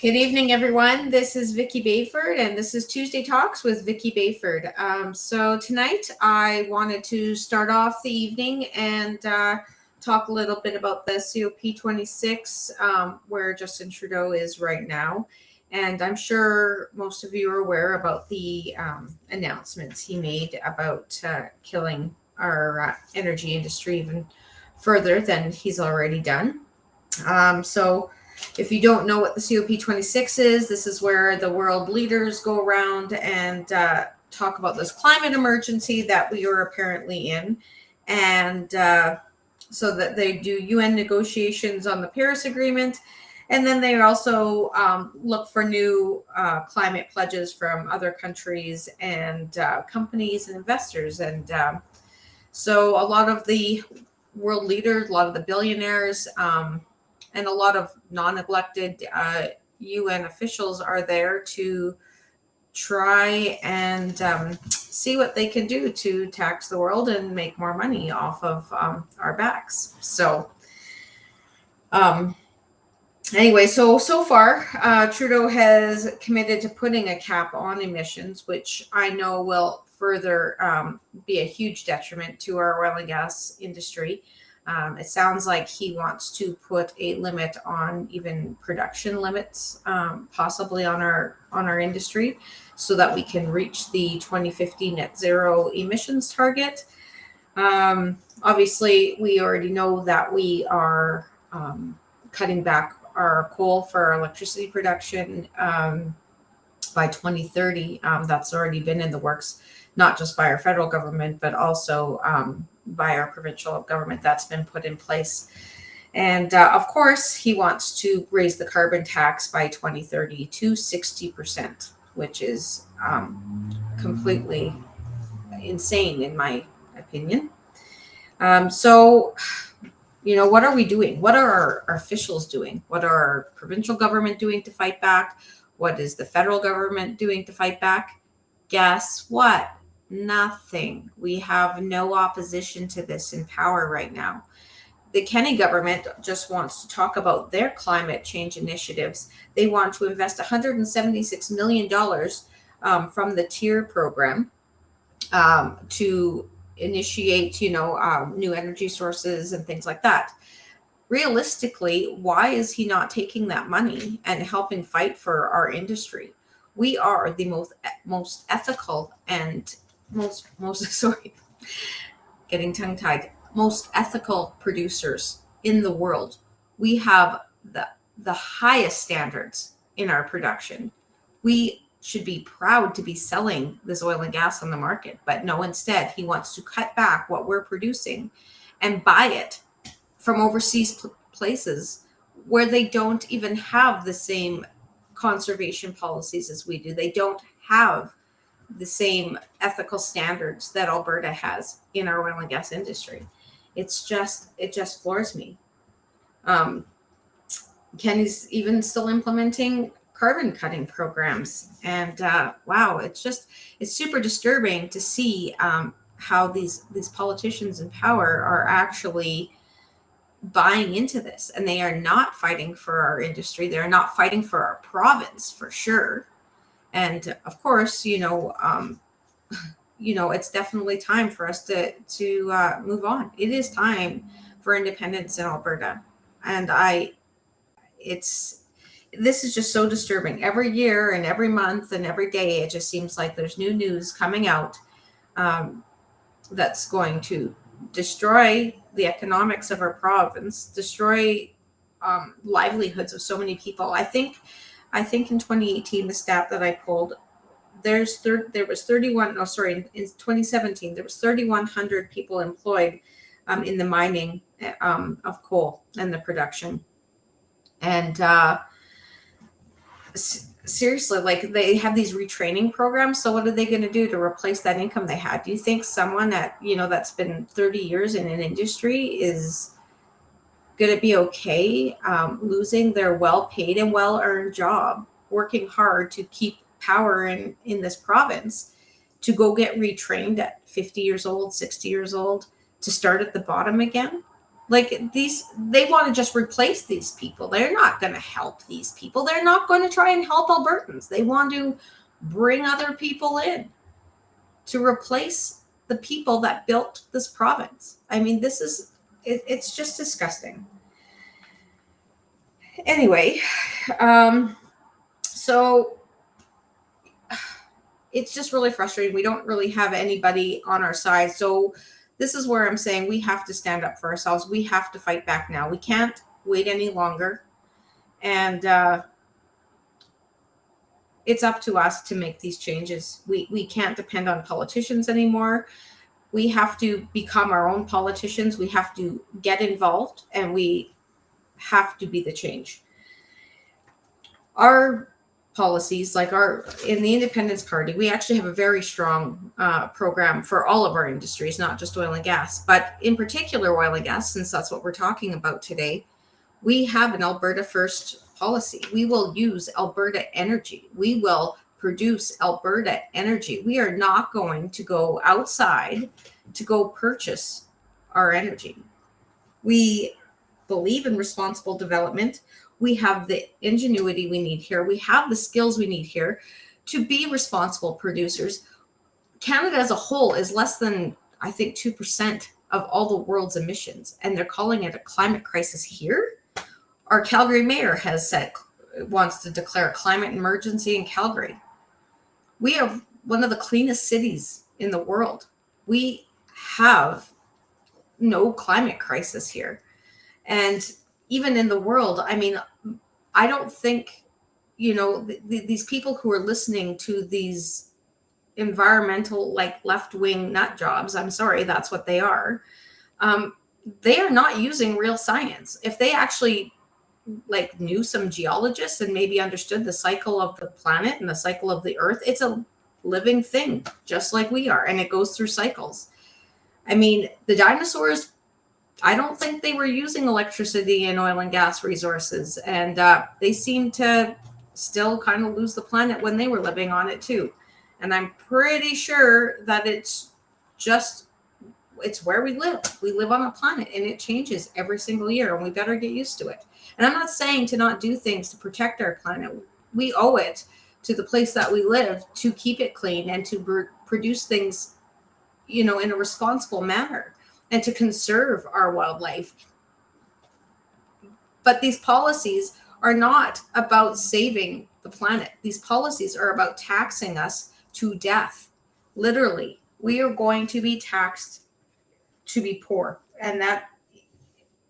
Good evening, everyone. This is Vicky Bayford, and this is Tuesday Talks with Vicky Bayford. So tonight, I wanted to start off the evening and talk a little bit about the COP26, where Justin Trudeau is right now. And I'm sure most of you are aware about the announcements he made about killing our energy industry even further than he's already done. So if you don't know what the COP26 is, this is where the world leaders go around and talk about this climate emergency that we are apparently in. And so that they do UN negotiations on the Paris Agreement. And then they also look for new climate pledges from other countries and companies and investors. And so a lot of the world leaders, a lot of the billionaires, and a lot of non-elected UN officials are there to try and see what they can do to tax the world and make more money off of our backs. So anyway, so far, Trudeau has committed to putting a cap on emissions, which I know will further be a huge detriment to our oil and gas industry. It sounds like he wants to put a limit on even production limits, possibly on our industry, so that we can reach the 2050 net zero emissions target. Obviously, we already know that we are cutting back our coal for our electricity production by 2030. That's already been in the works, not just by our federal government, but also by our provincial government. That's been put in place. And of course, he wants to raise the carbon tax by 2030 to 60%, which is completely insane, in my opinion. So, what are we doing? What are our officials doing? What are our provincial government doing to fight back? What is the federal government doing to fight back? Guess what? Nothing. We have no opposition to this in power right now. The Kenney government just wants to talk about their climate change initiatives. They want to invest $176 million from the TIER program to initiate, new energy sources and things like that. Realistically, why is he not taking that money and helping fight for our industry? We are the most ethical and most sorry, getting tongue tied, most ethical producers in the world. We have the highest standards in our production. We should be proud to be selling this oil and gas on the market, but no, instead he wants to cut back what we're producing and buy it from overseas places where they don't even have the same conservation policies as we do. They don't have the same ethical standards that Alberta has in our oil and gas industry. It just floors me. Kenny's even still implementing carbon cutting programs, and wow, it's super disturbing to see how these politicians in power are actually buying into this, and they are not fighting for our industry. They're not fighting for our province, for sure. And of course, it's definitely time for us to move on. It is time for independence in Alberta, and this is just so disturbing. Every year and every month and every day, it just seems like there's new news coming out that's going to destroy the economics of our province, destroy livelihoods of so many people. I think in 2018, the stat that I pulled, there was 31. In 2017, there was 3,100 people employed in the mining of coal and the production. And seriously, like, they have these retraining programs. So what are they going to do to replace that income they had? Do you think someone that's been 30 years in an industry is going to be okay losing their well-paid and well-earned job, working hard to keep power in this province, to go get retrained at 50 years old, 60 years old, to start at the bottom again? Like they want to just replace these people. They're not going to help these people. They're not going to try and help Albertans. They want to bring other people in to replace the people that built this province. I mean, it's just disgusting. Anyway, so it's just really frustrating. We don't really have anybody on our side. So this is where I'm saying we have to stand up for ourselves. We have to fight back now. We can't wait any longer. And it's up to us to make these changes. We can't depend on politicians anymore. We have to become our own politicians. We have to get involved, and we have to be the change. Our policies, like in the Independence Party, we actually have a very strong program for all of our industries, not just oil and gas, but in particular oil and gas, since that's what we're talking about today. We have an Alberta First policy. We will use Alberta energy. We will produce Alberta energy. We are not going to go outside to go purchase our energy. We believe in responsible development. We have the ingenuity we need here. We have the skills we need here to be responsible producers. Canada as a whole is less than, I think, 2% of all the world's emissions, and they're calling it a climate crisis here. Our Calgary mayor has said wants to declare a climate emergency in Calgary. We are one of the cleanest cities in the world. We have no climate crisis here. And even in the world, I mean, I don't think, these people who are listening to these environmental, like left-wing nut jobs, I'm sorry, that's what they are. They are not using real science. If they actually knew some geologists and maybe understood the cycle of the planet and the cycle of the earth, it's a living thing, just like we are, and it goes through cycles. I mean, the dinosaurs, I don't think they were using electricity and oil and gas resources, and they seem to still kind of lose the planet when they were living on it too. And I'm pretty sure that it's where we live. We live on a planet, and it changes every single year, and we better get used to it. And I'm not saying to not do things to protect our planet. We owe it to the place that we live to keep it clean and to produce things, in a responsible manner, and to conserve our wildlife. But these policies are not about saving the planet. These policies are about taxing us to death. Literally, we are going to be taxed to be poor. And that,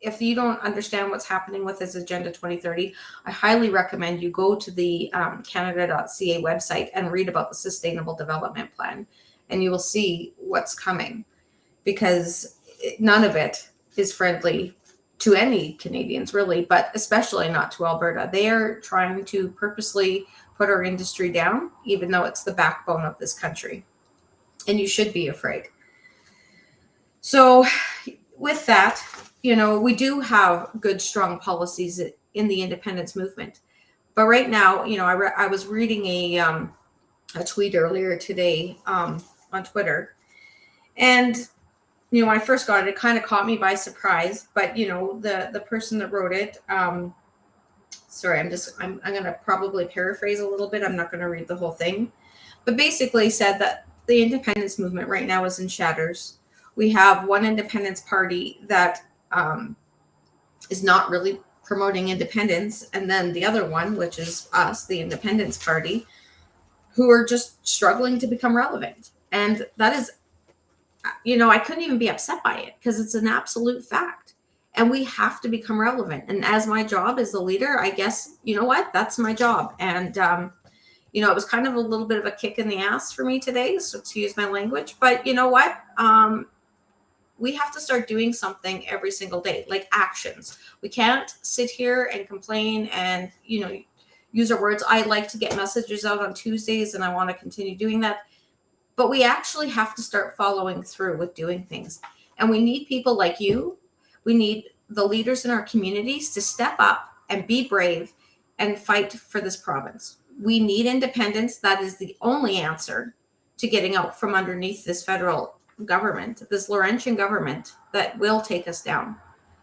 if you don't understand what's happening with this Agenda 2030, I highly recommend you go to the Canada.ca website and read about the Sustainable Development Plan, and you will see what's coming, because none of it is friendly to any Canadians, really, but especially not to Alberta. They are trying to purposely put our industry down, even though it's the backbone of this country. And you should be afraid. So with that, we do have good, strong policies in the independence movement. But right now, I was reading a tweet earlier today on Twitter. And, when I first got it, it kind of caught me by surprise. But, the person that wrote it, sorry, I'm going to probably paraphrase a little bit. I'm not going to read the whole thing. But basically said that the independence movement right now is in shatters. We have one independence party that is not really promoting independence, and then the other one, which is us, the Independence Party, who are just struggling to become relevant. And that is, I couldn't even be upset by it, because it's an absolute fact. And we have to become relevant. And as my job as the leader, I guess, that's my job. And it was kind of a little bit of a kick in the ass for me today, so to use my language. But you know what? We have to start doing something every single day, like actions. We can't sit here and complain and, use our words. I like to get messages out on Tuesdays, and I want to continue doing that. But we actually have to start following through with doing things. And we need people like you. We need the leaders in our communities to step up and be brave and fight for this province. We need independence. That is the only answer to getting out from underneath this federal government, this Laurentian government that will take us down.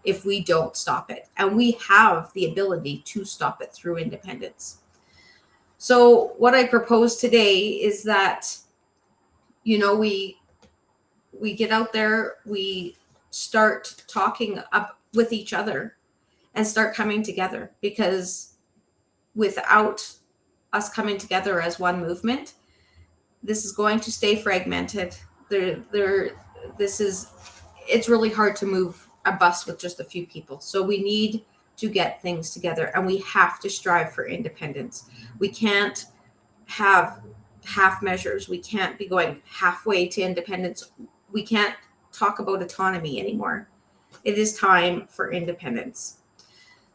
if we don't stop it. And we have the ability to stop it through independence. So what I propose today is that, we get out there, we start talking up with each other and start coming together, because without us coming together as one movement, this is going to stay fragmented. It's really hard to move a bus with just a few people. So we need to get things together, and we have to strive for independence. We can't have half measures. We can't be going halfway to independence. We can't talk about autonomy anymore. It is time for independence.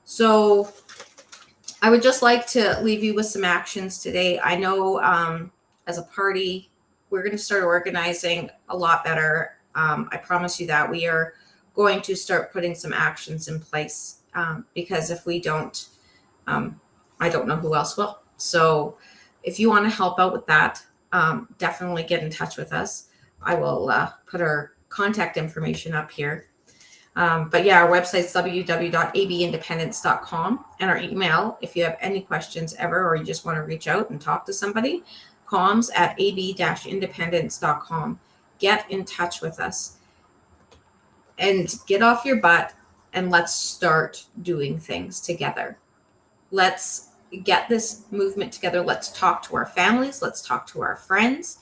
So I would just like to leave you with some actions today. I know as a party, we're going to start organizing a lot better. I promise you that. We are going to start putting some actions in place, because if we don't, I don't know who else will. So if you want to help out with that, definitely get in touch with us. I will put our contact information up here. But yeah, our website's www.abindependence.com, and our email, if you have any questions ever, or you just want to reach out and talk to somebody, comms@ab-independence.com. Get in touch with us and get off your butt, and let's start doing things together. Let's get this movement together. Let's talk to our families. Let's talk to our friends.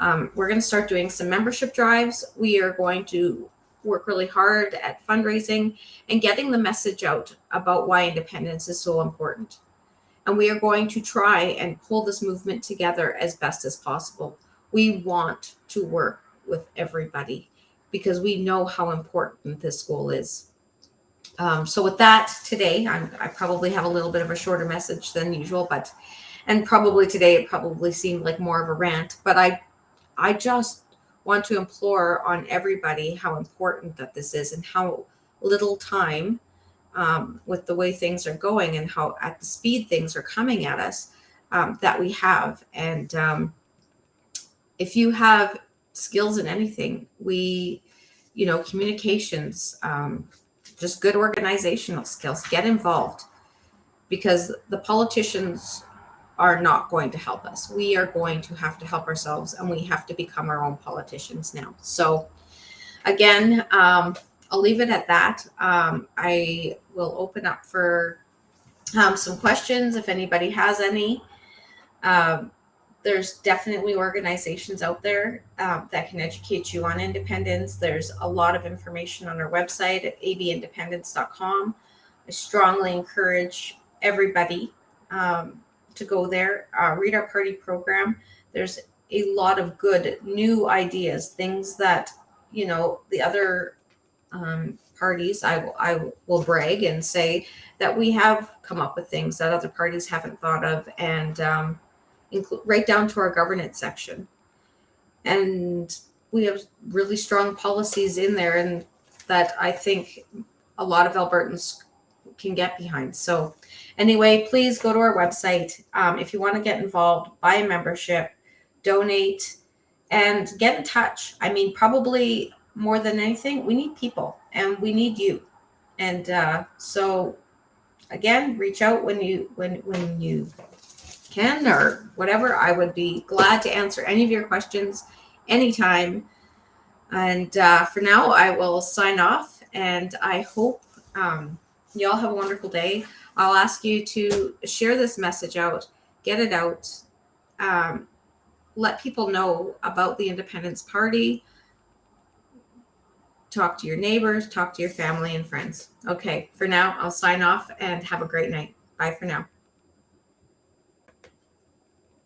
We're going to start doing some membership drives. We are going to work really hard at fundraising and getting the message out about why independence is so important. And we are going to try and pull this movement together as best as possible. We want to work with everybody because we know how important this goal is. So with that, today, I probably have a little bit of a shorter message than usual, and probably today it probably seemed like more of a rant, but I just want to implore on everybody how important that this is, and how little time, with the way things are going and how at the speed things are coming at us, that we have. And if you have skills in anything, communications, just good organizational skills, get involved, because the politicians are not going to help us. We are going to have to help ourselves, and we have to become our own politicians now. So again, I'll leave it at that. I will open up for some questions if anybody has any. There's definitely organizations out there that can educate you on independence. There's a lot of information on our website at abindependence.com. I strongly encourage everybody to go there, read our party program. There's a lot of good new ideas, things that, the other parties, I will brag and say that we have come up with things that other parties haven't thought of, and right down to our governance section. And we have really strong policies in there, and that I think a lot of Albertans can get behind. So anyway, please go to our website. If you want to get involved, buy a membership, donate, and get in touch. I mean, probably more than anything, we need people, and we need you. And so again, reach out when you can, or whatever. I would be glad to answer any of your questions anytime. And for now, I will sign off, and I hope you all have a wonderful day. I'll ask you to share this message out, get it out, let people know about the Independence Party. Talk to your neighbors, talk to your family and friends. Okay, for now, I'll sign off, and have a great night. Bye for now.